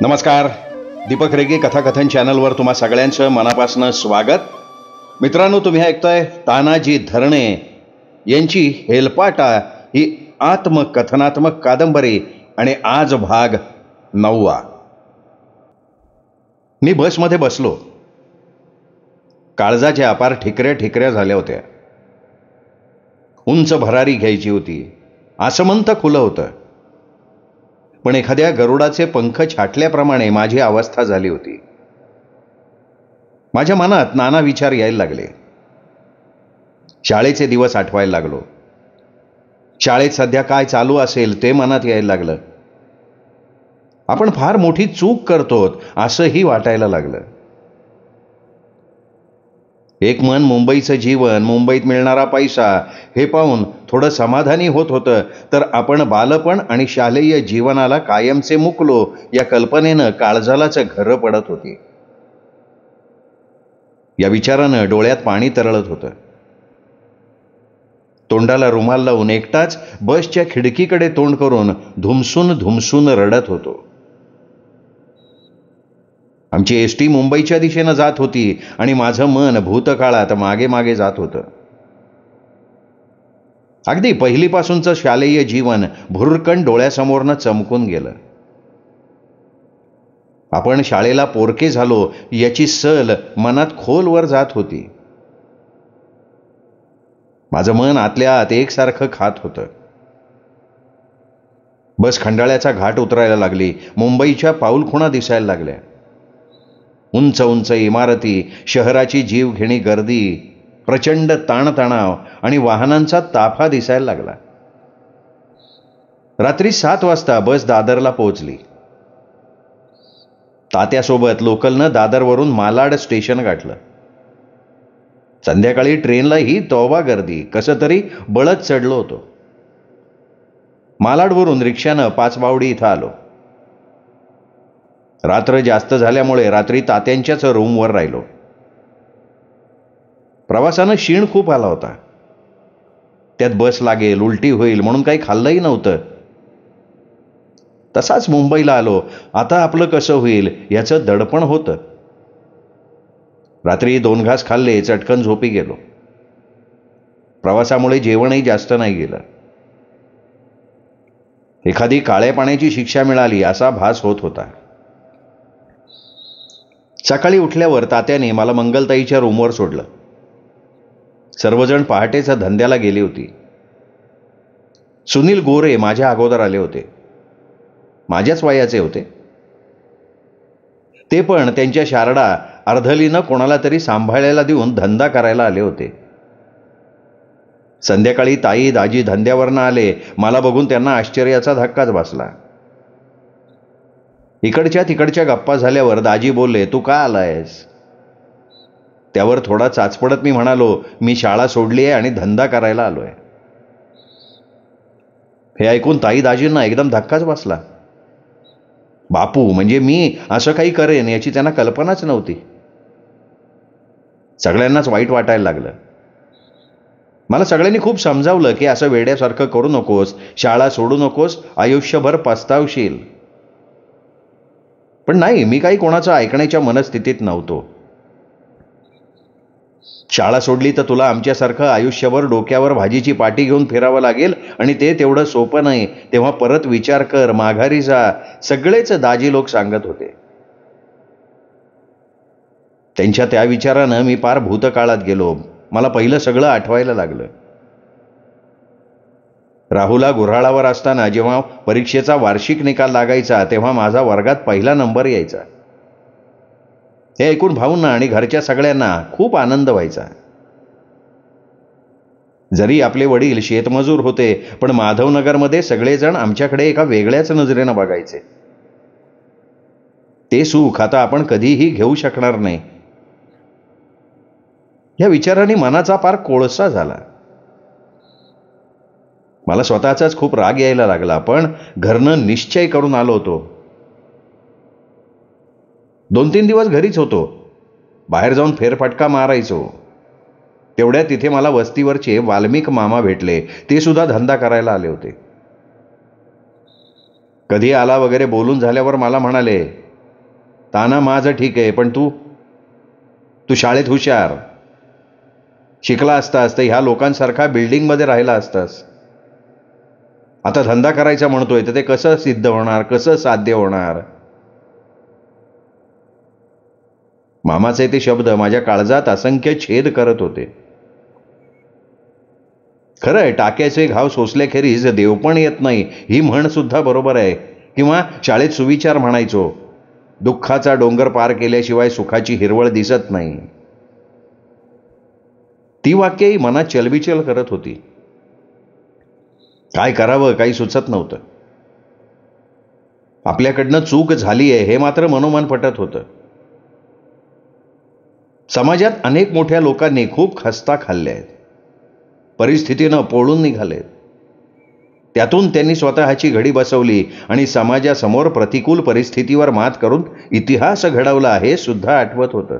नमस्कार. दीपक रेगे कथाकथन चॅनलवर तुम्हा सगळ्यांचं मनापासून स्वागत. मित्रांनो, तुम्ही ऐकताय तानाजी धरणे यांची हेलपाटा ही आत्मकथनात्मक कादंबरी आणि आज भाग 9. मी बसमध्ये बसलो. काळजाच्या अपार ठिकऱ्या ठिकऱ्या झाल्या होत्या. उंच भरारी घ्यायची होती. आसमंत खुलं होतं. पण एखाद्या गरुडाचे पंख छाटल्याप्रमाणे माझी अवस्था झाली होती. माझ्या मनात नाना विचार यायला लागले. शाळेचे दिवस आठवायला लागलो. शाळेत सध्या काय चालू असेल ते मनात यायला लागलं. आपण फार मोठी चूक करतो असंही वाटायला लागलं. एक मन मुंबईचं जीवन, मुंबईत मिळणारा पैसा हे पाहून थोडं समाधानी होत होतं, तर आपण बालपण आणि शालेय जीवनाला कायमचे मुकलो या कल्पनेनं काळजालाच घरं पडत होती. या विचारानं डोळ्यात पाणी तरळत होतं. तोंडाला रुमाल लावून एकटाच बसच्या खिडकीकडे तोंड करून धुमसून धुमसून रडत होतो. आमची एसटी मुंबईच्या दिशेनं जात होती आणि माझं मन भूतकाळात मागे मागे जात होतं. अगदी पहिलीपासूनचं शालेय जीवन भुरकन डोळ्यासमोरनं चमकून गेलं. आपण शाळेला पोरके झालो याची सल मनात खोलवर जात होती. माझं मन आतल्या आत एकसारखं खात होतं. बस खंडाळ्याचा घाट उतरायला लागली. मुंबईच्या पाऊलखुणा दिसायला लागल्या. उंच उंच इमारती, शहराची जीवघेणी गर्दी, प्रचंड ताणतणाव आणि वाहनांचा ताफा दिसायला लागला. रात्री 7 वाजता बस दादरला पोहोचली. तात्यासोबत लोकलनं दादरवरून मालाड स्टेशन गाठलं. संध्याकाळी ट्रेनलाही तोबा गर्दी. कसं तरी बळत चढलो होतो. मालाडवरून रिक्षानं पाचबावडी इथं आलो. रात्र जास्त झाल्यामुळे रात्री तात्यांच्याच रूमवर राहिलो. प्रवासानं शीण खूप आला होता. त्यात बस लागेल, उलटी होईल म्हणून काही खाल्लंही नव्हतं. तसाच मुंबईला आलो. आता आपलं कसं होईल याचं दडपण होतं. रात्री 2 घास खाल्ले, चटकन झोपी गेलो. प्रवासामुळे जेवणही जास्त नाही गेलं. एखादी काळ्या पाण्याची शिक्षा मिळाली असा भास होत होता. सकाळी उठल्यावर तात्याने मला मंगलताईच्या रूमवर सोडलं. सर्वजण पहाटेच धंद्याला गेली होती. सुनील गोरे माझ्या अगोदर आले होते. माझ्याच वयाचे होते. ते पण त्यांच्या शारडा अर्धलीनं कोणाला तरी सांभाळायला देऊन धंदा करायला आले होते. संध्याकाळी ताई दाजी धंद्यावरनं आले. मला बघून त्यांना आश्चर्याचा धक्काच बसला. इकडच्या तिकडच्या गप्पा झाल्यावर दाजी बोलले, तू का आलायस? त्यावर थोडा चाचपडत मी म्हणालो, मी शाळा सोडली आहे आणि धंदा करायला आलोय. हे ऐकून ताई दाजींना एकदम धक्काच बसला. बापू म्हणजे मी असं काही करेन याची त्यांना कल्पनाच नव्हती. सगळ्यांनाच वाईट वाटायला लागलं. मला सगळ्यांनी खूप समजावलं की असं वेड्यासारखं करू नकोस, शाळा सोडू नकोस, आयुष्यभर पस्तावशील. पण नाही, मी काही कोणाचं ऐकण्याच्या मनस्थितीत नव्हतो. शाळा सोडली तर तुला आमच्यासारखं आयुष्यभर डोक्यावर भाजीची पाटी घेऊन फिरावं लागेल आणि ते तेवढं सोपं नाही. तेव्हा परत विचार कर, माघारी जा, सगळेच दाजी लोक सांगत होते. त्यांच्या त्या विचारानं मी पार भूतकाळात गेलो. मला पहिलं सगळं आठवायला लागलं. राहुला गुऱ्हाळावर असताना जेव्हा परीक्षेचा वार्षिक निकाल लागायचा तेव्हा माझा वर्गात पहिला नंबर यायचा. हे ऐकून भाऊंना आणि घरच्या सगळ्यांना खूप आनंद व्हायचा. जरी आपले वडील शेतमजूर होते, पण माधवनगरमध्ये सगळेजण आमच्याकडे एका वेगळ्याच नजरेनं बघायचे. ते सुख आता आपण कधीही घेऊ शकणार नाही. या विचाराने मनाचा पार कोळसा झाला. मला स्वतःचाच खूप राग यायला लागला. पण घरनं निश्चय करून आलो होतो. 2-3 दिवस घरीच होतो. बाहेर जाऊन फेरफटका मारायचो. तेवढ्या तिथे मला वस्तीवरचे वाल्मिक मामा भेटले. ते सुद्धा धंदा करायला आले होते. कधी आला वगैरे बोलून झाल्यावर मला म्हणाले, ताना माझं ठीक आहे, पण तू तू शाळेत हुशार, शिकला असतास तर ह्या लोकांसारखा बिल्डिंगमध्ये राहिला असतास. आता धंदा करायचा म्हणतोय तर ते कसं सिद्ध होणार, कसं साध्य होणार. मामाचे ते शब्द माझ्या काळजात असंख्य छेद करत होते. खरं आहे, टाक्याचे घाव सोसल्याखेरीज देव पण येत नाही ही म्हण सुद्धा बरोबर आहे. किंवा शाळेत सुविचार म्हणायचो, दुःखाचा डोंगर पार केल्याशिवाय सुखाची हिरवळ दिसत नाही. ती वाक्यही मनात चलबिचल करत होती. काय करावं काही सुचत नव्हतं. आपल्याकडनं चूक झाली आहे हे मात्र मनोमन पटत होतं. समाजात अनेक मोठ्या लोकांनी खूप खस्ता खाल्ल्या आहेत, परिस्थितीनं पोळून निघालेत. त्यातून त्यांनी स्वतःची घडी बसवली आणि समाजासमोर प्रतिकूल परिस्थितीवर मात करून इतिहास घडवला हे सुद्धा आठवत होतं.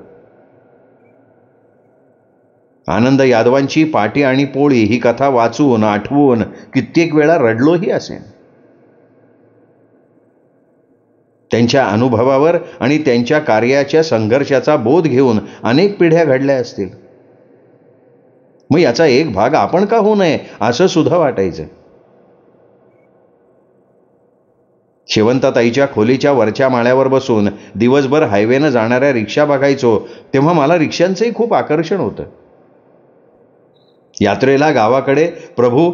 आनंद यादवांची पाटी आणि पोळी ही कथा वाचून आठवून कित्येक वेळा रडलोही असेन. त्यांच्या अनुभवावर आणि त्यांच्या कार्याच्या संघर्षाचा बोध घेऊन अनेक पिढ्या घडल्या असतील. मग याचा एक भाग आपण का होऊ नये असं सुद्धा वाटायचं. शेवंताताईच्या खोलीच्या वरच्या माळ्यावर बसून दिवसभर हायवेनं जाणाऱ्या रिक्षा बघायचो तेव्हा मला रिक्षांचंही खूप आकर्षण होतं. यात्रेला गावाकडे प्रभू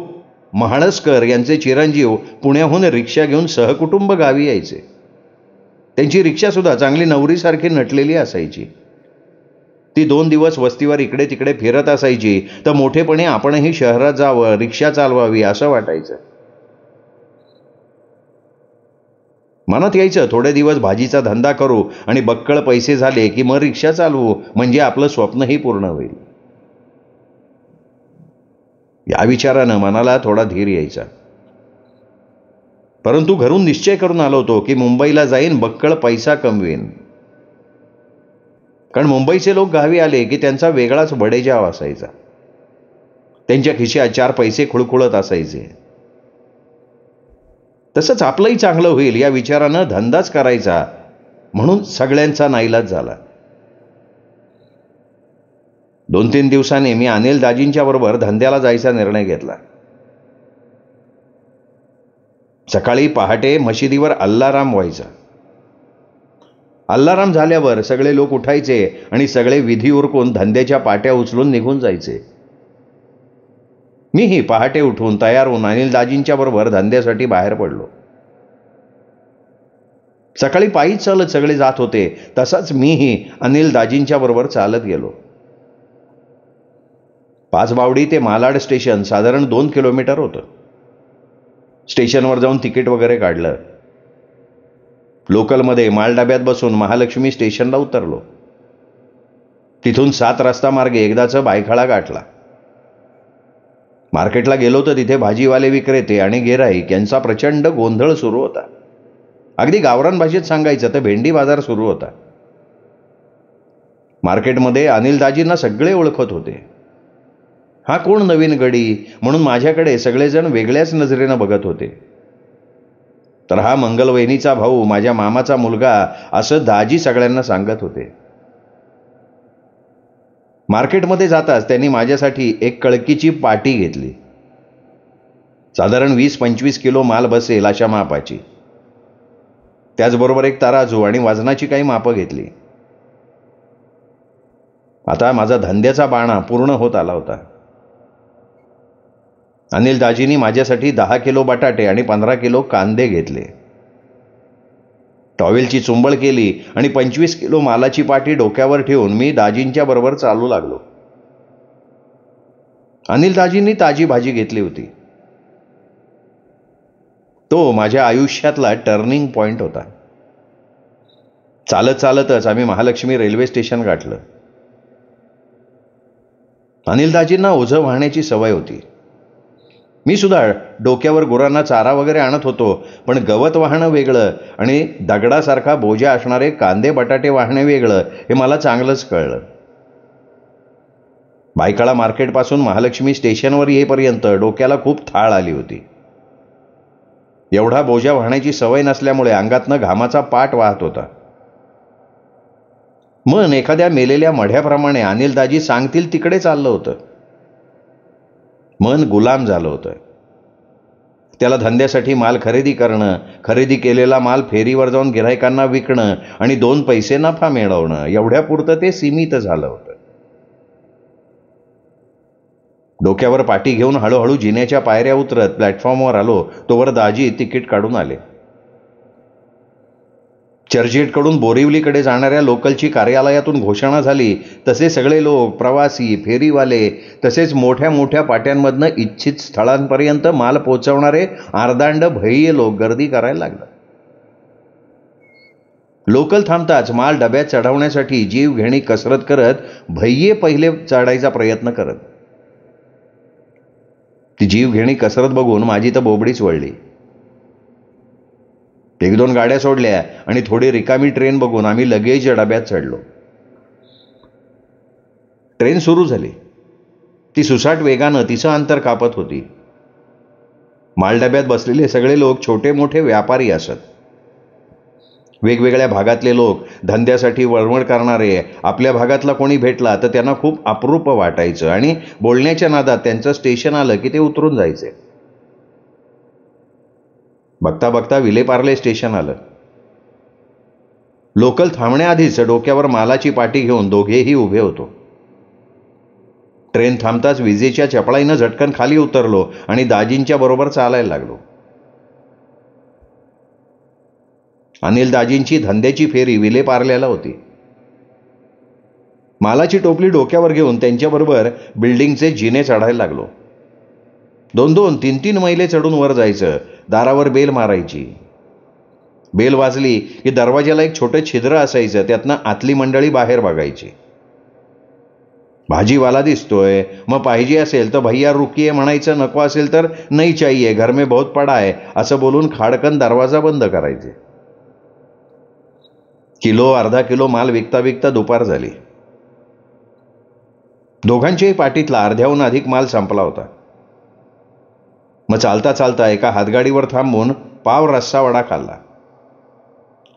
महाळसकर यांचे चिरंजीव पुण्याहून रिक्षा घेऊन सहकुटुंब गावी यायचे. त्यांची रिक्षा सुद्धा चांगली नवरीसारखी नटलेली असायची. ती 2 दिवस वस्तीवर इकडे तिकडे फिरत असायची तर मोठेपणे आपणही शहरात जावं, रिक्षा चालवावी असं वाटायचं. मनात यायचं थोडे दिवस भाजीचा धंदा करू आणि बक्कळ पैसे झाले की मग रिक्षा चालवू, म्हणजे आपलं स्वप्नही पूर्ण होईल. या विचारानं मनाला थोडा धीर यायचा. परंतु घरून निश्चय करून आलो होतो की मुंबईला जाईन, बक्कळ पैसा कमवीन. कारण मुंबईचे लोक गावी आले की त्यांचा वेगळाच बडेजाव असायचा. त्यांच्या खिशात 4 पैसे खुळखुळत असायचे. तसंच आपलंही चांगलं होईल या विचारानं धंदाच करायचा म्हणून सगळ्यांचा नाईलाज झाला. 2-3 दिवसांनी मी अनिल दाजींच्या बरोबर धंद्याला जायचा निर्णय घेतला. सकाळी पहाटे मशिदीवर अल्लाराम व्हायचा. अल्लाराम झाल्यावर सगळे लोक उठायचे आणि सगळे विधी उरकून धंद्याच्या पाट्या उचलून निघून जायचे. मीही पहाटे उठून तयार होऊन अनिल दाजींच्या बरोबर धंद्यासाठी बाहेर पडलो. सकाळी पायी चालत सगळे जात होते तसाच मीही अनिल दाजींच्या बरोबर चालत गेलो. पाचबावडी ते मालाड स्टेशन साधारण 2 किलोमीटर होतं. स्टेशनवर जाऊन तिकीट वगैरे काढलं. लोकलमध्ये मालडब्यात बसून महालक्ष्मी स्टेशनला उतरलो. तिथून 7 रस्ता मार्गे एकदाचं बायखाळा गाठला. मार्केटला गेलो तर तिथे भाजीवाले, विक्रेते आणि गिऱ्हाईक यांचा प्रचंड गोंधळ सुरू होता. अगदी गावरान भाषेत सांगायचं तर भेंडी बाजार सुरू होता. मार्केटमध्ये अनिल दाजींना सगळे ओळखत होते. हा कोण नवीन गडी म्हणून माझ्याकडे सगळेजण वेगळ्याच नजरेनं बघत होते. तर हा मंगलवहिनीचा भाऊ, माझ्या मामाचा मुलगा असं दाजी सगळ्यांना सांगत होते. मार्केटमध्ये जाताच त्यांनी माझ्यासाठी एक कळकीची पाटी घेतली. साधारण 20-25 किलो माल बसेल अशा मापाची. त्याचबरोबर एक तराजू आणि वजनाची काही मापं घेतली. आता माझा धंद्याचा बाणा पूर्ण होत आला होता. अनिल दाजींनी माझ्यासाठी 10 किलो बटाटे आणि 15 किलो कांदे घेतले. टॉवेलची चुंबळ केली आणि 25 किलो मालाची पाटी डोक्यावर ठेवून मी दाजींच्या बरोबर चालू लागलो. अनिल दाजींनी ताजी भाजी घेतली होती. तो माझ्या आयुष्यातला टर्निंग पॉइंट होता. चालत चालतच आम्ही महालक्ष्मी रेल्वे स्टेशन गाठलं. अनिल दाजींना ओझं वाहण्याची सवय होती. मी सुद्धा डोक्यावर गुरांना चारा वगैरे आणत होतो, पण गवत वाहणं वेगळं आणि दगडासारखा बोजा असणारे कांदे बटाटे वाहणे वेगळं हे मला चांगलंच कळलं. बायकाळा मार्केटपासून महालक्ष्मी स्टेशनवर येईपर्यंत डोक्याला खूप थाळ आली होती. एवढा बोजा वाहण्याची सवय नसल्यामुळे अंगातनं घामाचा पाट वाहत होता. मन एखाद्या मेलेल्या मढ्याप्रमाणे अनिलदाजी सांगतील तिकडे चाललं होतं. मन गुलाम झालं होतं. त्याला धंद्यासाठी माल खरेदी करणं, खरेदी केलेला माल फेरीवर जाऊन गिऱ्हाईकांना विकणं आणि 2 पैसे नफा मिळवणं, एवढ्यापुरतं ते सीमित झालं होतं. डोक्यावर पाटी घेऊन हळूहळू जिन्याच्या पायऱ्या उतरत प्लॅटफॉर्मवर आलो तोवर दाजी तिकीट काढून आले. चर्चगेटकडून बोरिवलीकडे जाणाऱ्या लोकलची कार्यालयातून घोषणा झाली तसे सगळे लोक, प्रवासी, फेरीवाले, तसेच मोठ्या मोठ्या पाट्यांमधनं इच्छित स्थळांपर्यंत माल पोहोचवणारे अर्धांड भय्ये लोक गर्दी करायला लागले. लोकल थांबताच माल डब्यात चढवण्यासाठी जीवघेणी कसरत करत भय्ये पहिले चढायचा प्रयत्न करत. ती जीवघेणी कसरत बघून माझी तर बोबडीच वळली. 1-2 गाड्या सोडल्या आणि थोडी रिकामी ट्रेन बघून आम्ही लगेच डब्यात चढलो. ट्रेन सुरू झाली. ती सुसाट वेगानं तिचं अंतर कापत होती. मालडब्यात बसलेले सगळे लोक छोटे मोठे व्यापारी असत. वेगवेगळ्या भागातले लोक, धंद्यासाठी वळवळ करणारे. आपल्या भागातला कोणी भेटला तर त्यांना खूप अप्रूप वाटायचं आणि बोलण्याच्या नादात त्यांचं स्टेशन आलं की ते उतरून जायचे. बघता बघता विलेपार्ले स्टेशन आलं. लोकल थांबण्याआधीच डोक्यावर मालाची पाटी घेऊन दोघेही उभे होतो. ट्रेन थांबताच विजेच्या चपळाईनं झटकन खाली उतरलो आणि दाजींच्या बरोबर चालायला लागलो. अनिल दाजींची धंद्याची फेरी विलेपार्ल्याला होती. मालाची टोपली डोक्यावर घेऊन त्यांच्याबरोबर बिल्डिंगचे जिने चढायला लागलो. 2-2, 3-3 मैले चढून वर जायचं. दारावर बेल मारायची. बेल वाजली की दरवाजाला एक छोटं छिद्र असायचं, त्यातनं आतली मंडळी बाहेर बघायची. भाजीवाला दिसतोय, मग पाहिजे असेल तर भैया रुकिये म्हणायचं, नको असेल तर नाही चाहिए, घर में बहुत पडा आहे असं बोलून खाडकन दरवाजा बंद करायचे. किलो अर्धा किलो माल विकता विकता दुपार झाली. दोघांच्याही पाटीतला अर्ध्याहून अधिक माल संपला होता. मग चालता चालता एका हातगाडीवर थांबून पाव रस्सा वडा खाल्ला.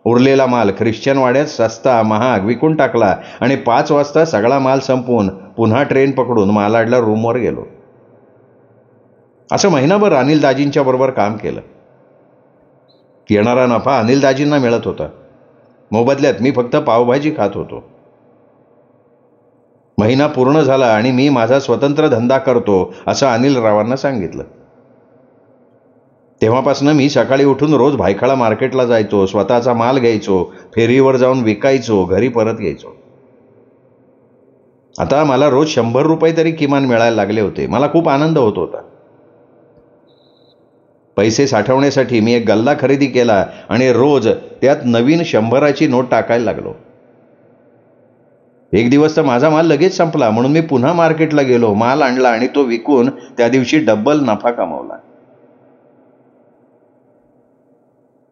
उरलेला माल ख्रिश्चन वाड्यात सस्ता महाग विकून टाकला आणि 5 वाजता सगळा माल संपवून पुन्हा ट्रेन पकडून मालाडला रूमवर गेलो. असं महिनाभर अनिल दाजींच्या बरोबर काम केलं. येणारा नफा अनिल दाजींना मिळत होता. मोबदल्यात मी फक्त पावभाजी खात होतो. महिना पूर्ण झाला आणि मी माझा स्वतंत्र धंदा करतो असं अनिल रावांना सांगितलं. तेव्हापासून मी सकाळी उठून रोज भायखळा मार्केटला जायचो, स्वतःचा माल घ्यायचो, फेरीवर जाऊन विकायचो, घरी परत यायचो. आता मला रोज 100 रुपये तरी किमान मिळायला लागले होते. मला खूप आनंद होत होता. पैसे साठवण्यासाठी मी एक गल्ला खरेदी केला आणि रोज त्यात नवीन 100ची नोट टाकायला लागलो. एक दिवस तर माझा माल लगेच संपला म्हणून मी पुन्हा मार्केटला गेलो, माल आणला आणि तो विकून त्या दिवशी डबल नफा कमावला.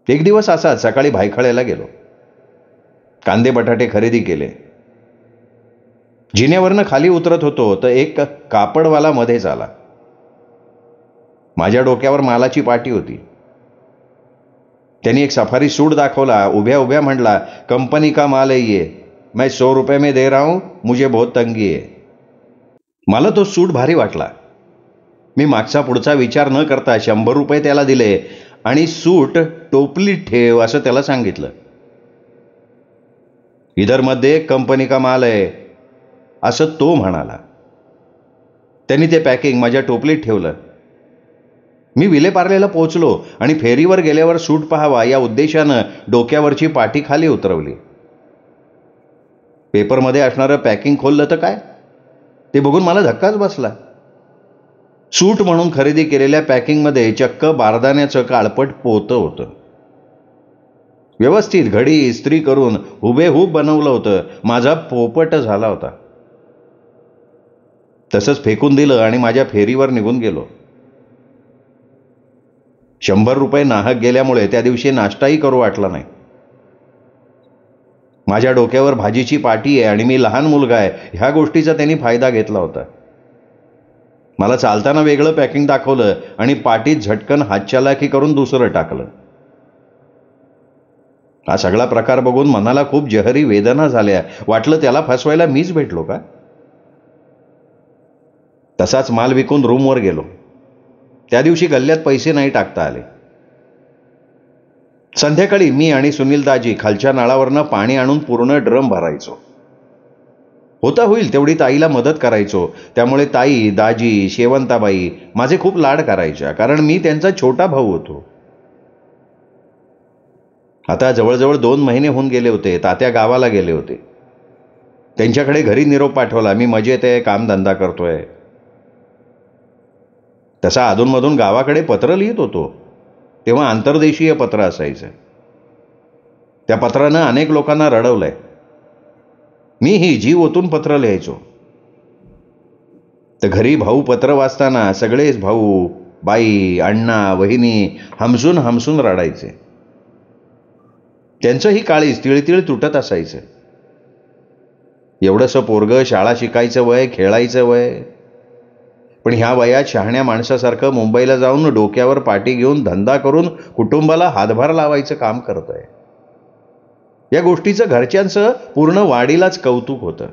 एक दिवस असाच सकाळी भायखळ्याला गेलो. कांदे बटाटे खरेदी केले. जिन्यावरनं खाली उतरत होतो तर एक कापडवाला मध्येच आला. माझ्या डोक्यावर मालाची पाटी होती. त्यांनी एक सफारी सूट दाखवला. उभ्या उभ्या म्हटला, कंपनी का माल है ये, मैं 100 रुपये में दे रहा हूं, मुझे बहुत तंगी है. मला तो सूट भारी वाटला. मी मागचा पुढचा विचार न करता 100 रुपये त्याला दिले आणि सूट टोपलीत ठेव असं त्याला सांगितलं. इधर मध्ये कंपनी का माल आहे असं तो म्हणाला. त्यांनी ते पॅकिंग माझ्या टोपलीत ठेवलं. मी विलेपार्लेला पोहोचलो आणि फेरीवर गेल्यावर सूट पाहावा या उद्देशानं डोक्यावरची पाटी खाली उतरवली. पेपरमध्ये असणारं पॅकिंग खोललं तर काय, ते बघून मला धक्काच बसला. सूट म्हणून खरेदी केलेल्या पॅकिंगमध्ये चक्क बारदाण्याचं काळपट पोतं होतं. व्यवस्थित घडी इस्त्री करून हुबेहूब बनवलं होतं. माझा पोपट झाला होता. तसंच फेकून दिलं आणि माझ्या फेरीवर निघून गेलो. 100 रुपये नाहक गेल्यामुळे त्या दिवशी नाश्ताही करू वाटला नाही. माझ्या डोक्यावर भाजीची पाटी आहे आणि मी लहान मुलगा आहे ह्या गोष्टीचा त्यांनी फायदा घेतला होता. मला चालताना वेगळं पॅकिंग दाखवलं आणि पाटीत झटकन हातचलाकी करून दुसरं टाकलं. हा सगळा प्रकार बघून मनाला खूप जहरी वेदना झाल्या. वाटलं त्याला फसवायला मीच भेटलो का. तसाच माल विकून रूमवर गेलो. त्या दिवशी गल्ल्यात पैसे नाही टाकता आले. संध्याकाळी मी आणि सुनील दाजी खालच्या नळावरनं पाणी आणून पूर्ण ड्रम भरायचो. होता होईल तेवढी ताईला मदत करायचो. त्यामुळे ताई, दाजी, शेवंताबाई माझे खूप लाड करायच्या, कारण मी त्यांचा छोटा भाऊ होतो. आता जवळजवळ 2 महिने होऊन गेले होते. तात्या गावाला गेले होते. त्यांच्याकडे घरी निरोप पाठवला, मी मजेत आहे, कामधंदा करतोय. तसा अधूनमधून गावाकडे पत्र लिहित होतो. तेव्हा आंतरदेशीय पत्र असायचं. त्या पत्रानं अनेक लोकांना रडवलंय. मीही जीव ओतून पत्र लिहायचो. तर घरी भाऊ पत्र वाचताना सगळेच भाऊ, बाई, अण्णा, वहिनी हमसून हमसून रडायचे. त्यांचंही काळीज तिळतिळ तुटत असायचं. एवढंसं पोरगं, शाळा शिकायचं वय, खेळायचं वय, पण ह्या वयात शहाण्या माणसासारखं मुंबईला जाऊन डोक्यावर पाटी घेऊन धंदा करून कुटुंबाला हातभार लावायचं काम करतोय. या गोष्टीचं घरच्यांचं पूर्ण वाडीलाच कौतुक होतं.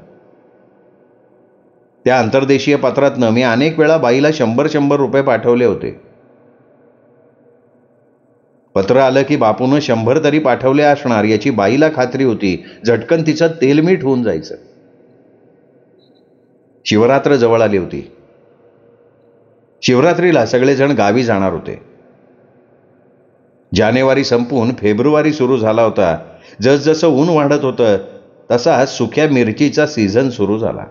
त्या आंतरदेशीय पत्रातनं मी अनेक वेळा बाईला 100-100 रुपये पाठवले होते. पत्र आलं की बापूनं 100 तरी पाठवले असणार याची बाईला खात्री होती. झटकन तिचं तेलमीठ होऊन जायचं. शिवरात्र जवळ आली होती. शिवरात्रीला सगळेजण गावी जाणार होते. जानेवारी संपून फेब्रुवारी सुरू झाला होता. जसजसं ऊन वाढत होतं तसा सुक्या मिरचीचा सीझन सुरू झाला.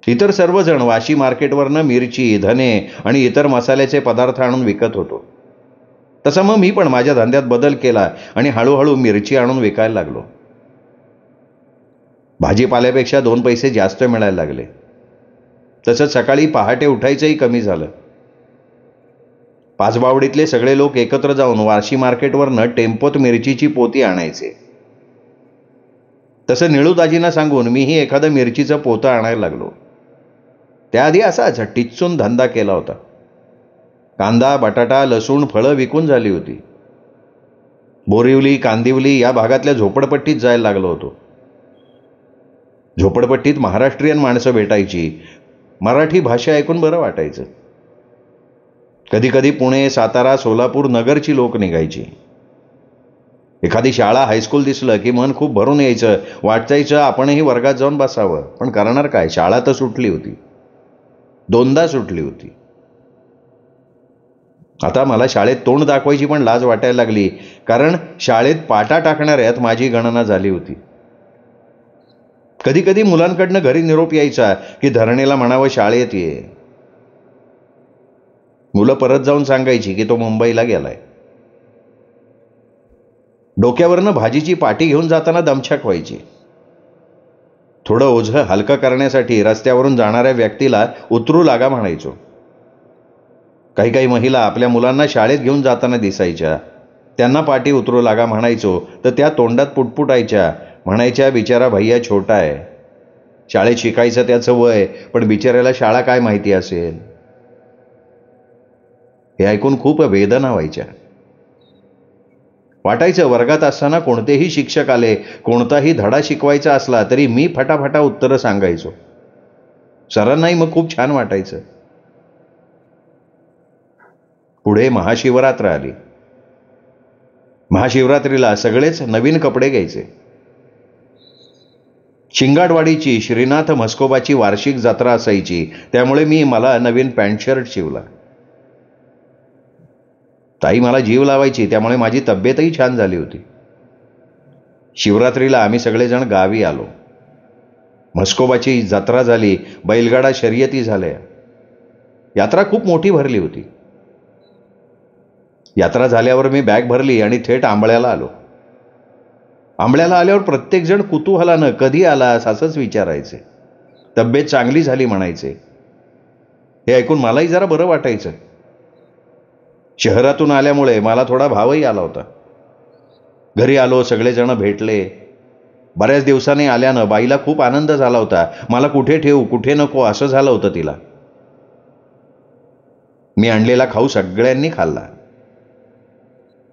इतर सर्वजण वाशी मार्केटवरनं मिरची, धने आणि इतर मसाल्याचे पदार्थ आणून विकत होतो. तसं मग मी पण माझ्या धंद्यात बदल केला आणि हळूहळू मिरची आणून विकायला लागलो. भाजीपाल्यापेक्षा 2 पैसे जास्त मिळायला लागले. तसंच सकाळी पहाटे उठायचंही कमी झालं. पाचबावडीतले सगळे लोक एकत्र जाऊन वाशी मार्केटवरनं टेम्पोत मिरचीची पोती आणायचे. तसं निळूदाजींना सांगून मीही एखादं मिरचीचं पोतं आणायला लागलो. त्याआधी असाच टिच्चून धंदा केला होता. कांदा, बटाटा, लसूण, फळं विकून झाली होती. बोरिवली, कांदिवली या भागातल्या झोपडपट्टीत जायला लागलो होतो. झोपडपट्टीत महाराष्ट्रीयन माणसं भेटायची. मराठी भाषा ऐकून बरं वाटायचं. कधी कधी पुणे, सातारा, सोलापूर, नगरची लोक निघायची. एखादी शाळा, हायस्कूल दिसलं की मन खूप भरून यायचं. वाटायचं आपणही वर्गात जाऊन बसावं. पण करणार काय, शाळा तर सुटली होती. 2दा सुटली होती. आता मला शाळेत तोंड दाखवायची पण लाज वाटायला लागली, कारण शाळेत पाटा टाकणाऱ्यात माझी गणना झाली होती. कधी कधी मुलांकडनं घरी निरोप यायचा की धरणेला म्हणावं शाळेत ये. मुलं परत जाऊन सांगायची की तो मुंबईला गेलाय. डोक्यावरनं भाजीची पाटी घेऊन जाताना दमछाक व्हायची. थोडं ओझं हलकं करण्यासाठी रस्त्यावरून जाणाऱ्या व्यक्तीला उतरू लागा म्हणायचो. काही काही महिला आपल्या मुलांना शाळेत घेऊन जाताना दिसायच्या. त्यांना पाटी उतरू लागा म्हणायचो तर त्या तोंडात पुटपुटायच्या. म्हणायच्या बिचारा भैया छोटा आहे, शाळेत शिकायचं त्याचं वय, पण बिचाऱ्याला शाळा काय माहिती असेल. हे ऐकून खूप वेदना व्हायच्या. वाटायचं वर्गात असताना कोणतेही शिक्षक आले, कोणताही धडा शिकवायचा असला तरी मी फटाफटा उत्तरं सांगायचो. सरांनाही मग खूप छान वाटायचं. पुढे महाशिवरात्र आली. महाशिवरात्रीला सगळेच नवीन कपडे घ्यायचे. शिंगाडवाडीची श्रीनाथ म्हस्कोबाची वार्षिक जत्रा असायची, त्यामुळे मला नवीन पॅन्ट शर्ट शिवला. ताई मला जीव लावायची, त्यामुळे माझी तब्येतही छान झाली होती. शिवरात्रीला आम्ही सगळेजण गावी आलो. म्हस्कोबाची जत्रा झाली, बैलगाडा शर्यती झाल्या. यात्रा खूप मोठी भरली होती. यात्रा झाल्यावर मी बॅग भरली आणि थेट आंबळ्याला आलो. आंबळ्याला आल्यावर प्रत्येकजण कुतूहलानं कधी आलास असंच विचारायचे. तब्येत चांगली झाली म्हणायचे. हे ऐकून मलाही जरा बरं वाटायचं. शहरातून आल्यामुळे मला थोडा भावही आला होता. घरी आलो, सगळेजण भेटले. बऱ्याच दिवसांनी आल्यानं बाईला खूप आनंद झाला होता. मला कुठे ठेवू कुठे नको असं झालं होतं तिला. मी आणलेला खाऊ सगळ्यांनी खाल्ला.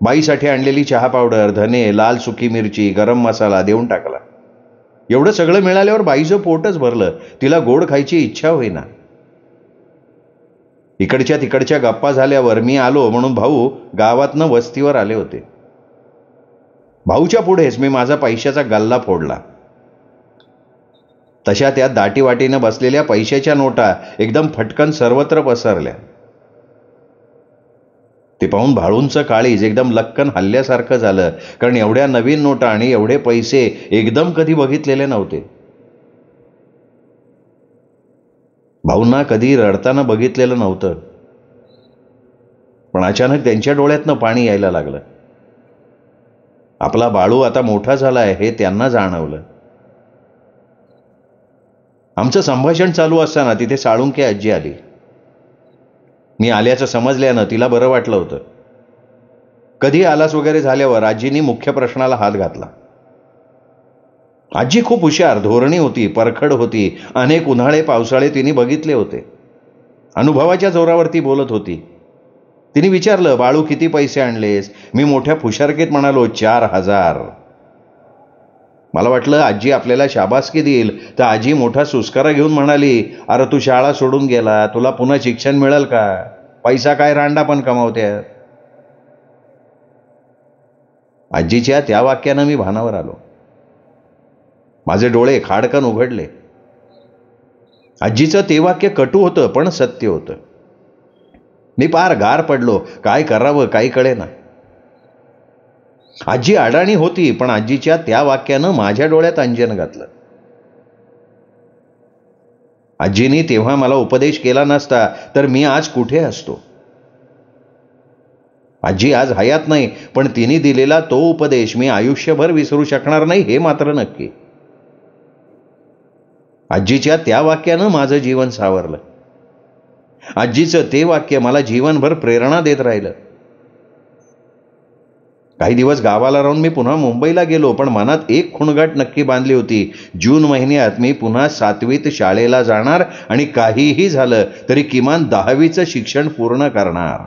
बाईसाठी आणलेली चहा पावडर, धने, लाल सुकी मिरची, गरम मसाला देऊन टाकला. एवढं सगळं मिळाल्यावर बाईचं पोटच भरलं. तिला गोड खायची इच्छा होईना. इकडच्या तिकडच्या गप्पा झाल्यावर मी आलो म्हणून भाऊ गावातनं वस्तीवर आले होते. भाऊच्या पुढेच मी माझा पैशाचा गल्ला फोडला. तशा त्या दाटीवाटीनं बसलेल्या पैशाच्या नोटा एकदम फटकन सर्वत्र पसरल्या. ते पाहून भाऊंचं काळीज एकदम लक्कन हल्ल्यासारखं झालं, कारण एवढ्या नवीन नोटा आणि एवढे पैसे एकदम कधी बघितलेले नव्हते. भाऊंना कधी रडताना बघितलेलं नव्हतं, पण अचानक त्यांच्या डोळ्यातनं पाणी यायला लागलं. आपला बाळू आता मोठा झालाय हे त्यांना जाणवलं. आमचं संभाषण चालू असताना तिथे साळुंके आजी आली. मी आल्याचं समजल्यानं तिला बरं वाटलं होतं. कधी आलास वगैरे झाल्यावर आजींनी मुख्य प्रश्नाला हात घातला. आजी खूप हुशार, धोरणी होती, परखड होती. अनेक उन्हाळे पावसाळे तिने बघितले होते. अनुभवाच्या जोरावरती बोलत होती. तिने विचारलं, बाळू किती पैसे आणलेस? मी मोठ्या फुशारकीत म्हणालो, 4,000. मला वाटलं आजी आपल्याला शाबासकी देईल, तर आजी मोठा सुस्कारा घेऊन म्हणाली, अरे तू शाळा सोडून गेला, तुला पुन्हा शिक्षण मिळेल का? पैसा काय रांडा पण कमावते. आजीच्या त्या वाक्यानं मी भानावर आलो. माझे डोळे खाडकन उघडले. आजीचं ते वाक्य कटू होतं पण सत्य होतं. मी पार गार पडलो. काय करावं काही कळेना. आजी अडाणी होती, पण आजीच्या त्या वाक्यानं माझ्या डोळ्यात अंजन घातलं. आजीनी तेव्हा मला उपदेश केला नसता तर मी आज कुठे असतो. आजी आज हयात नाही, पण तिने दिलेला तो उपदेश मी आयुष्यभर विसरू शकणार नाही हे मात्र नक्की. आजीच्या त्या वाक्यानं माझं जीवन सावरलं. आजीचं ते वाक्य मला जीवनभर प्रेरणा देत राहिलं. काही दिवस गावाला राहून मी पुन्हा मुंबईला गेलो, पण मनात एक खुणगाट नक्की बांधली होती. जून महिन्यात मी पुन्हा 7वीत शाळेला जाणार आणि काहीही झालं तरी किमान 10वीचं शिक्षण पूर्ण करणार.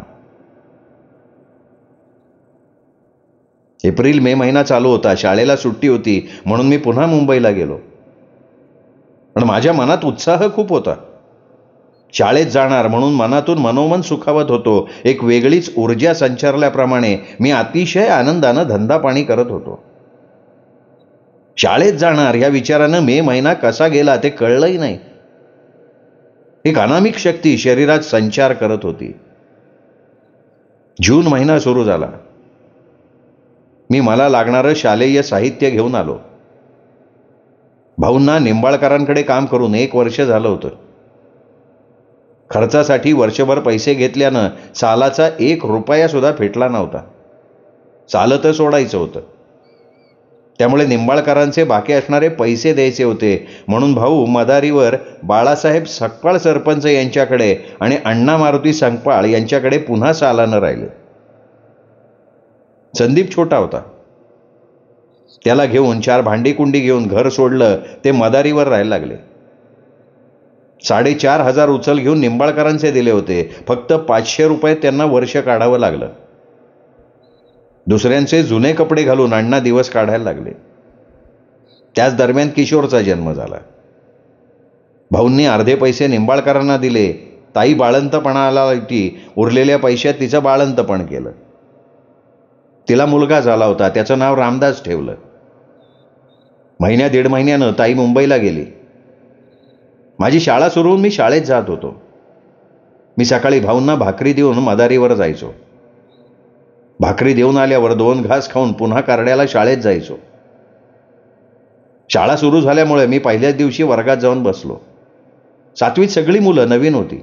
एप्रिल मे महिना चालू होता. शाळेला सुट्टी होती म्हणून मी पुन्हा मुंबईला गेलो. पण माझ्या मनात उत्साह खूप होता. शाळेत जाणार म्हणून मनातून मनोमन सुखावत होतो. एक वेगळीच ऊर्जा संचारल्याप्रमाणे मी अतिशय आनंदानं धंदा पाणी करत होतो. शाळेत जाणार या विचारानं मे महिना कसा गेला ते कळलंही नाही. एक अनामिक शक्ती शरीरात संचार करत होती. जून महिना सुरू झाला. मी मला लागणारं शालेय साहित्य घेऊन आलो. भाऊंना निंबाळकरांकडे काम करून 1 वर्ष झालं होतं. खर्चासाठी वर्षभर पैसे घेतल्यानं सालाचा 1 रुपया सुद्धा फेटला नव्हता. चालतं सोडायचं होतं. त्यामुळे निंबाळकरांचे बाकी असणारे पैसे द्यायचे होते, म्हणून भाऊ मदारीवर बाळासाहेब सकपाळ सरपंच यांच्याकडे आणि अण्णा मारुती संकपाळ यांच्याकडे पुन्हा सालानं राहिले. संदीप छोटा होता. त्याला घेऊन 4 भांडीकुंडी घेऊन घर सोडलं. ते मदारीवर राहायला लागले. 4,500 उचल घेऊन निंबाळकरांचे दिले होते. फक्त 500 रुपये त्यांना वर्ष काढावं लागलं. दुसऱ्यांचे जुने कपडे घालून अण्णा दिवस काढायला लागले. त्याच दरम्यान किशोरचा जन्म झाला. भाऊंनी अर्धे पैसे निंबाळकरांना दिले. ताई बाळंतपणाला होती. उरलेल्या पैशात तिचं बाळंतपण केलं. तिला मुलगा झाला होता. त्याचं नाव रामदास ठेवलं. 1.5 महिन्यानं ताई मुंबईला गेली. माझी शाळा सुरू होऊन मी शाळेत जात होतो. मी सकाळी भाऊंना भाकरी देऊन मदारीवर जायचो. भाकरी देऊन आल्यावर 2 घास खाऊन पुन्हा कारड्याला शाळेत जायचो. शाळा सुरू झाल्यामुळे मी पहिल्याच दिवशी वर्गात जाऊन बसलो. 7वीत सगळी मुलं नवीन होती.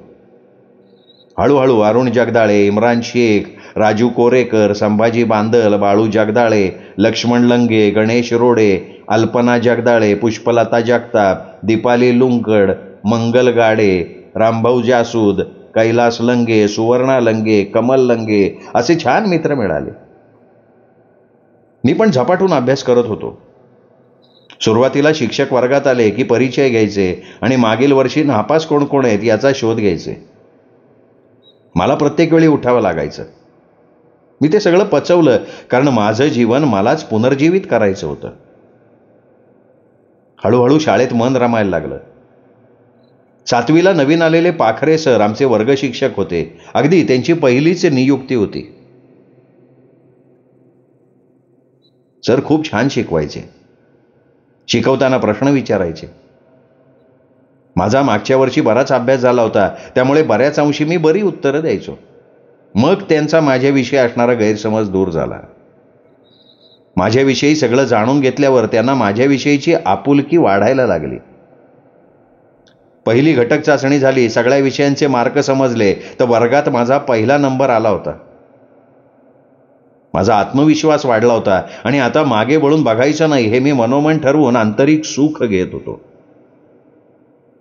हळूहळू अरुण जगदाळे, इम्रान शेख, राजू कोरेकर, संभाजी बांदल, बाळू जगदाळे, लक्ष्मण लंगे, गणेश रोडे, अल्पना जगदाळे, पुष्पलता जगताप, दीपाली लुंकड, मंगल गाडे, रामभाऊ जासूद, कैलास लंगे, सुवर्णा लंगे, कमल लंगे असे छान मित्र मिळाले. मी पण झपाटून अभ्यास करत होतो. सुरुवातीला शिक्षक वर्गात आले की परिचय घ्यायचे आणि मागील वर्षी नापास कोण कोण आहेत याचा शोध घ्यायचे. मला प्रत्येक वेळी उठावं लागायचं. मी ते सगळं पचवलं, कारण माझं जीवन मलाच पुनर्जीवित करायचं होतं. हळूहळू शाळेत मन रमायला लागलं. 7वीला नवीन आलेले पाखरे सर आमचे वर्ग शिक्षक होते. अगदी त्यांची पहिलीच नियुक्ती होती. सर खूप छान शिकवायचे. शिकवताना प्रश्न विचारायचे. माझा मागच्या वर्षी बराच अभ्यास झाला होता, त्यामुळे बऱ्याच अंशी मी बरी उत्तरं द्यायचो. मग त्यांचा माझ्याविषयी असणारा गैरसमज दूर झाला. माझ्याविषयी सगळं जाणून घेतल्यावर त्यांना माझ्याविषयीची आपुलकी वाढायला लागली. पहिली घटक चाचणी झाली, सगळ्या विषयांचे मार्क समजले, तर वर्गात माझा पहिला नंबर आला होता. माझा आत्मविश्वास वाढला होता आणि आता मागे वळून बघायचं नाही हे मी मनोमन ठरवून आंतरिक सुख घेत होतो.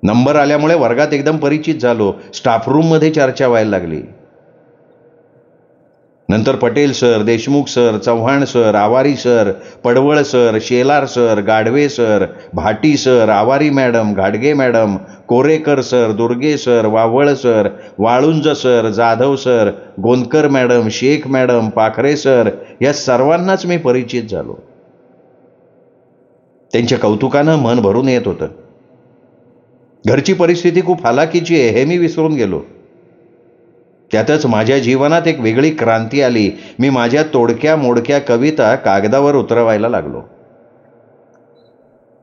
नंबर आल्यामुळे वर्गात एकदम परिचित झालो. स्टाफ रूममध्ये चर्चा व्हायला लागली. नंतर Patel sir, Deshmukh sir, Chavan sir, Awari sir, Padwal sir, Shelar sir, Gadhave sir, Bhati sir, Awari madam, घाडगे madam, Korekar sir, Durge sir, Vaval sir, Walunj sir, Jadhav sir, Gondkar madam, Shaikh madam, Pakhare sir, या सर्वांनाच मी परिचित झालो. त्यांच्या कौतुकानं मन भरून येत होतं. घरची परिस्थिती खूप हालाकीची आहे हे मी विसरून गेलो. त्यातच माझ्या जीवनात एक वेगळी क्रांती आली. मी माझ्या तोडक्या मोडक्या कविता कागदावर उतरवायला लागलो.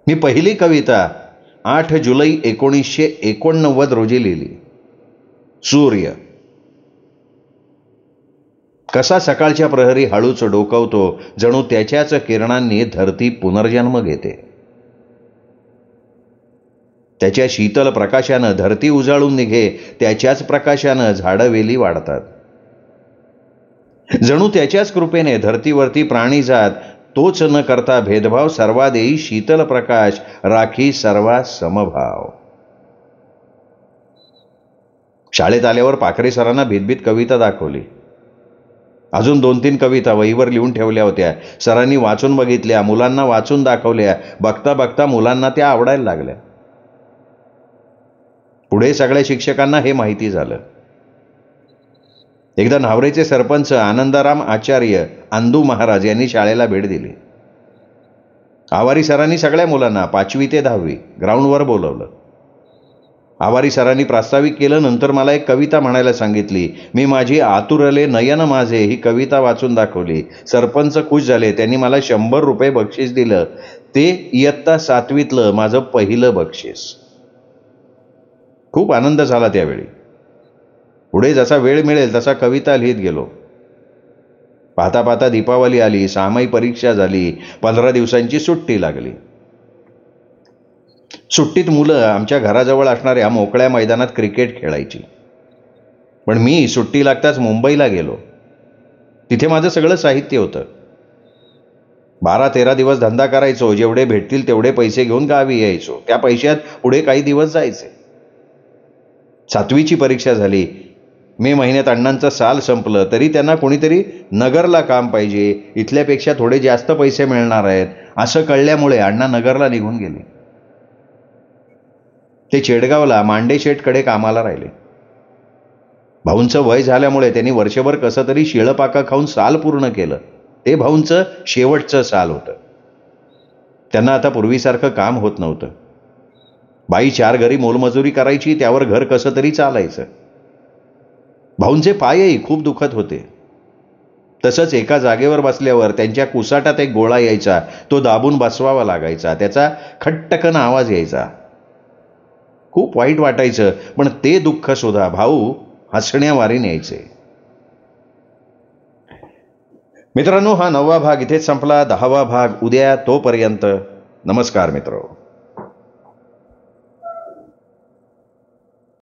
मी पहिली कविता 8 जुलै 1989 रोजी लिहिली. सूर्य कसा सकाळच्या प्रहरी हळूच डोकावतो, जणू त्याच्याच किरणांनी धरती पुनर्जन्म घेते. त्याच्या शीतल प्रकाशानं धरती उजाळून निघे, त्याच्याच प्रकाशानं झाडवेली वाढतात. जणू त्याच्याच कृपेने धरतीवरती प्राणी जात, तोच न करता भेदभाव सर्वा देई, शीतल प्रकाश राखी सर्वा समभाव. शाळेत आल्यावर पाखरे सरांना भीतभीत कविता दाखवली. अजून 2-3 कविता वहीवर लिहून ठेवल्या होत्या. सरांनी वाचून बघितल्या, मुलांना वाचून दाखवल्या. बघता बघता मुलांना त्या आवडायला लागल्या. पुढे सगळ्या शिक्षकांना हे माहिती झालं. एकदा न्हावरेचे सरपंच आनंदाराम आचार्य अंदू महाराज यांनी शाळेला भेट दिली. आवारी सरांनी सगळ्या मुलांना 5वी ते 10वी ग्राउंडवर बोलवलं. आवारी सरांनी प्रास्ताविक केलं. नंतर मला एक कविता म्हणायला सांगितली. मी माझी आतुरले नयन माझे ही कविता वाचून दाखवली. सरपंच खुश झाले. त्यांनी मला 100 रुपये बक्षीस दिलं. ते इयत्ता 7वीतलं माझं पहिलं बक्षीस. खूप आनंद झाला त्यावेळी. पुढे जसा वेळ मिळेल तसा कविता लिहित गेलो. पाहता पाहता दीपावली आली, 6माही परीक्षा झाली, 15 दिवसांची सुट्टी लागली. सुट्टीत मुलं आमच्या घराजवळ असणाऱ्या मोकळ्या मैदानात क्रिकेट खेळायची. पण मी सुट्टी लागताच मुंबईला गेलो. तिथे माझं सगळं साहित्य होतं. 12-13 दिवस धंदा करायचो. जेवढे भेटतील तेवढे पैसे घेऊन गावी यायचो. त्या पैशात पुढे काही दिवस जायचे. 7वीची परीक्षा झाली. मे महिन्यात अण्णांचं साल संपलं. तरी त्यांना कोणीतरी नगरला काम पाहिजे, इथल्यापेक्षा थोडे जास्त पैसे मिळणार आहेत असं कळल्यामुळे अण्णा नगरला निघून गेले. ते चेडगावला मांडेशेठकडे कामाला राहिले. भाऊंचं वय झाल्यामुळे त्यांनी वर्षभर कसं तरी शिळपाका खाऊन साल पूर्ण केलं. ते भाऊंचं शेवटचं साल होतं. त्यांना आता पूर्वीसारखं काम होत नव्हतं. बाई 4 घरी मोलमजुरी करायची, त्यावर घर कसं तरी चालायचं. भाऊंचे पायही खूप दुखत होते. तसंच एका जागेवर बसल्यावर त्यांच्या कुसाटात एक गोळा यायचा. तो दाबून बसवावा लागायचा. त्याचा खट्टकन आवाज यायचा. खूप वाईट वाटायचं. पण ते दुःख सुद्धा भाऊ हसण्यावारी न्यायचे. मित्रांनो, हा 9वा भाग इथेच संपला. 10वा भाग उद्या. तोपर्यंत नमस्कार मित्र.